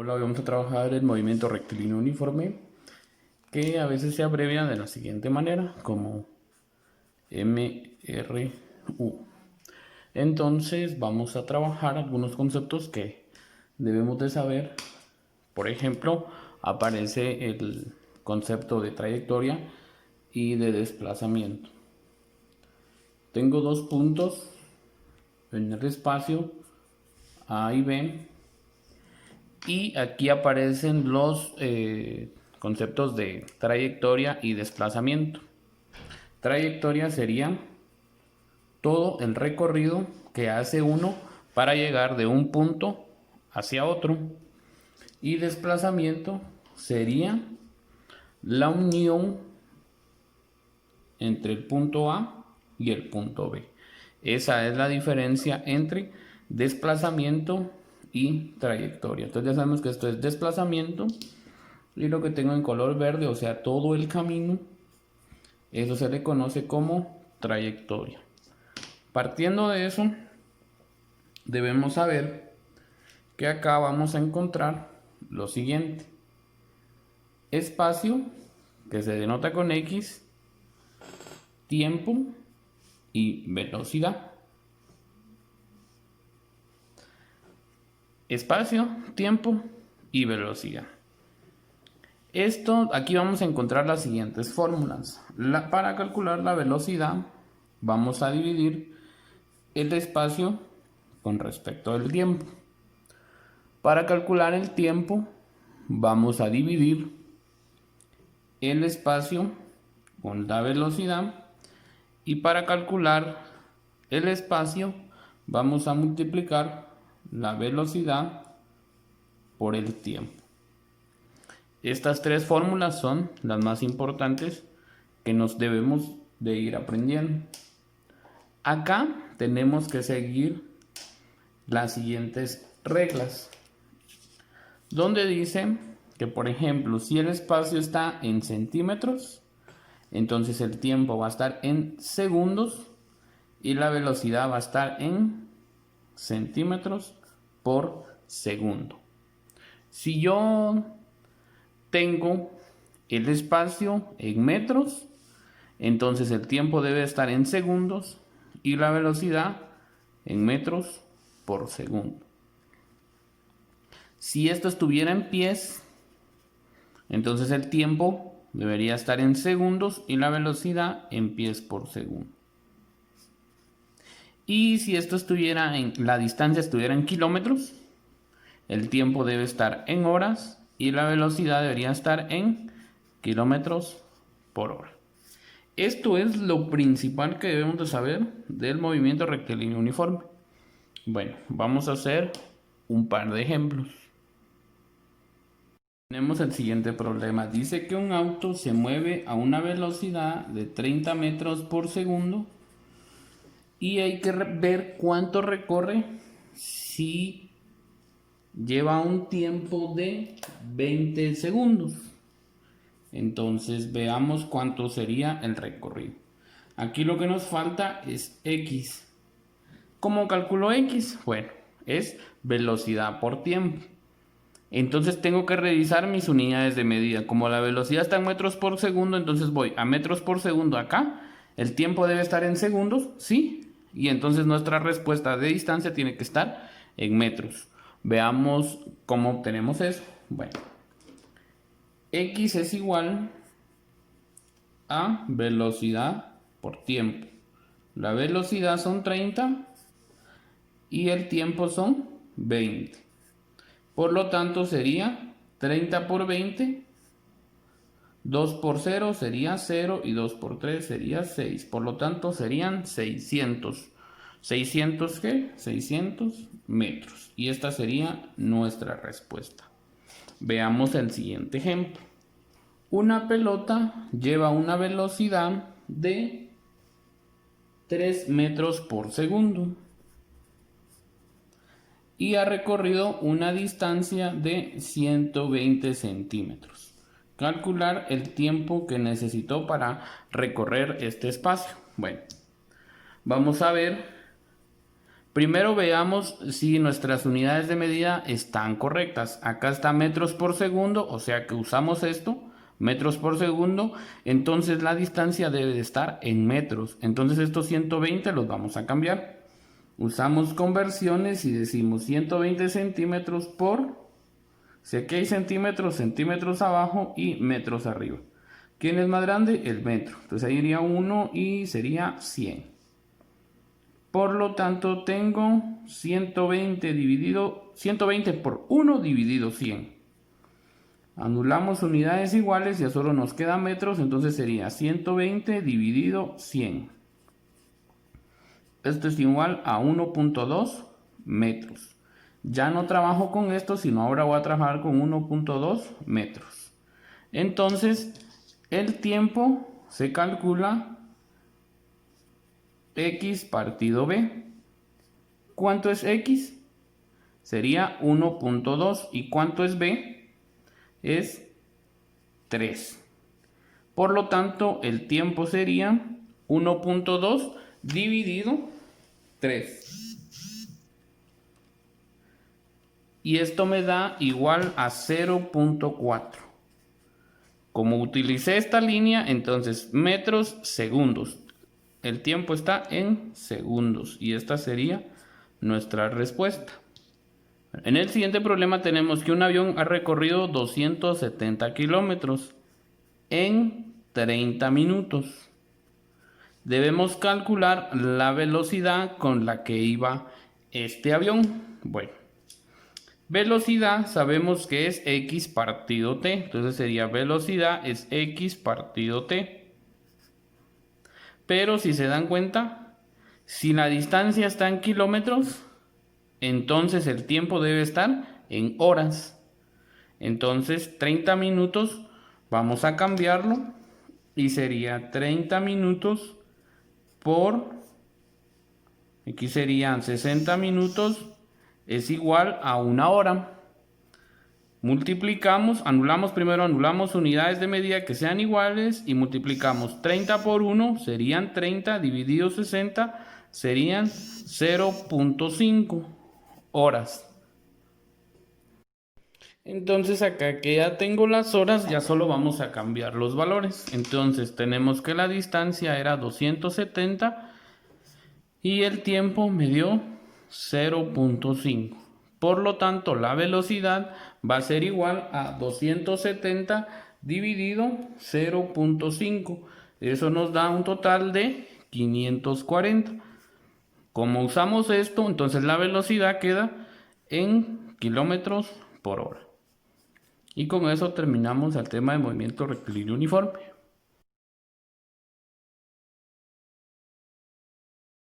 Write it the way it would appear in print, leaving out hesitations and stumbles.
Hola, hoy vamos a trabajar el movimiento rectilíneo uniforme, que a veces se abrevia de la siguiente manera, como MRU. Entonces vamos a trabajar algunos conceptos que debemos de saber. Por ejemplo, aparece el concepto de trayectoria y de desplazamiento. Tengo dos puntos en el espacio A y B, y aquí aparecen los conceptos de trayectoria y desplazamiento. Trayectoria sería todo el recorrido que hace uno para llegar de un punto hacia otro. Y desplazamiento sería la unión entre el punto A y el punto B. Esa es la diferencia entre desplazamiento y trayectoria. Entonces ya sabemos que esto es desplazamiento, y lo que tengo en color verde, o sea, todo el camino, eso se le conoce como trayectoria. Partiendo de eso, debemos saber que acá vamos a encontrar lo siguiente: espacio, que se denota con X, tiempo y velocidad. Espacio, tiempo y velocidad. Aquí vamos a encontrar las siguientes fórmulas. Para calcular la velocidad, vamos a dividir el espacio con respecto al tiempo. Para calcular el tiempo, vamos a dividir el espacio con la velocidad. Y para calcular el espacio, vamos a multiplicar la velocidad por el tiempo. Estas tres fórmulas son las más importantes que nos debemos de ir aprendiendo. Acá tenemos que seguir las siguientes reglas, donde dice que, por ejemplo, si el espacio está en centímetros, entonces el tiempo va a estar en segundos y la velocidad va a estar en centímetros por segundo. Si yo tengo el espacio en metros, entonces el tiempo debe estar en segundos y la velocidad en metros por segundo. Si esto estuviera en pies, entonces el tiempo debería estar en segundos y la velocidad en pies por segundo. Y si esto estuviera la distancia estuviera en kilómetros, el tiempo debe estar en horas y la velocidad debería estar en kilómetros por hora. Esto es lo principal que debemos de saber del movimiento rectilíneo uniforme. Bueno, vamos a hacer un par de ejemplos. Tenemos el siguiente problema. Dice que un auto se mueve a una velocidad de 30 metros por segundo y hay que ver cuánto recorre si lleva un tiempo de 20 segundos. Entonces veamos cuánto sería el recorrido. Aquí lo que nos falta es X. ¿Cómo calculo X? Bueno, es velocidad por tiempo. Entonces tengo que revisar mis unidades de medida. Como la velocidad está en metros por segundo, entonces voy a metros por segundo acá. El tiempo debe estar en segundos, ¿sí? Y entonces nuestra respuesta de distancia tiene que estar en metros. Veamos cómo obtenemos eso. Bueno, X es igual a velocidad por tiempo. La velocidad son 30 y el tiempo son 20. Por lo tanto sería 30 por 20, 2 por 0 sería 0 y 2 por 3 sería 6. Por lo tanto serían 600. ¿600 qué? 600 metros. Y esta sería nuestra respuesta. Veamos el siguiente ejemplo. Una pelota lleva una velocidad de 3 metros por segundo y ha recorrido una distancia de 120 centímetros. Calcular el tiempo que necesitó para recorrer este espacio. Bueno, vamos a ver Primero veamos si nuestras unidades de medida están correctas. Acá está metros por segundo, o sea que usamos esto, metros por segundo. Entonces la distancia debe de estar en metros. Entonces estos 120 los vamos a cambiar. Usamos conversiones y decimos 120 centímetros por... Si aquí hay centímetros, centímetros abajo y metros arriba. ¿Quién es más grande? El metro. Entonces ahí iría 1 y sería 100. Por lo tanto, tengo 120 por 1 dividido 100. Anulamos unidades iguales, ya solo nos queda metros, entonces sería 120 dividido 100. Esto es igual a 1.2 metros. Ya no trabajo con esto, sino ahora voy a trabajar con 1.2 metros. Entonces, el tiempo se calcula X partido B. ¿Cuánto es X? Sería 1.2. ¿Y cuánto es B? Es 3. Por lo tanto, el tiempo sería 1.2 dividido 3. Y esto me da igual a 0.4. Como utilicé esta línea, entonces metros, segundos. El tiempo está en segundos y esta sería nuestra respuesta. En el siguiente problema tenemos que un avión ha recorrido 270 kilómetros en 30 minutos. Debemos calcular la velocidad con la que iba este avión. Bueno, velocidad sabemos que es x partido t, entonces sería velocidad es x partido t. Pero si se dan cuenta, si la distancia está en kilómetros, entonces el tiempo debe estar en horas. Entonces 30 minutos vamos a cambiarlo y sería 30 minutos por, aquí serían 60 minutos, es igual a una hora. Multiplicamos, anulamos unidades de medida que sean iguales y multiplicamos 30 por 1, serían 30 dividido 60, serían 0.5 horas. Entonces acá que ya tengo las horas, ya solo vamos a cambiar los valores. Entonces tenemos que la distancia era 270 y el tiempo me dio 0.5. Por lo tanto, la velocidad va a ser igual a 270 dividido 0.5. Eso nos da un total de 540. Como usamos esto, entonces la velocidad queda en kilómetros por hora. Y con eso terminamos el tema de movimiento rectilíneo uniforme.